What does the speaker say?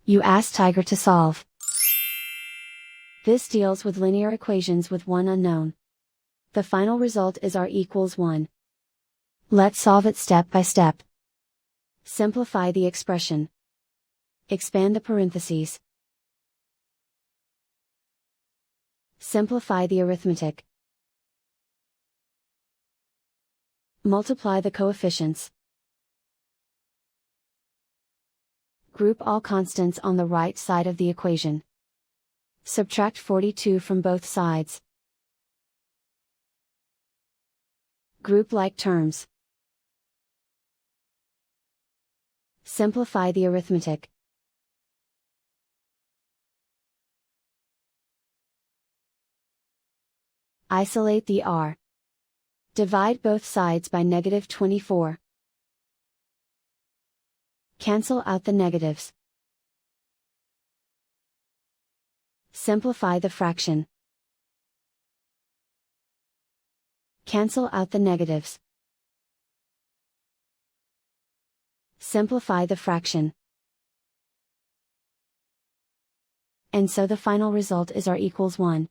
You ask Tiger to solve. This deals with linear equations with one unknown. The final result is r equals 1. Let's solve it step by step. Simplify the expression. Expand the parentheses. Simplify the arithmetic. Multiply the coefficients. Group all constants on the right side of the equation. Subtract 42 from both sides. Group like terms. Simplify the arithmetic. Isolate the r. Divide both sides by -24. Cancel out the negatives. Simplify the fraction. Cancel out the negatives. Simplify the fraction. And so the final result is r equals 1.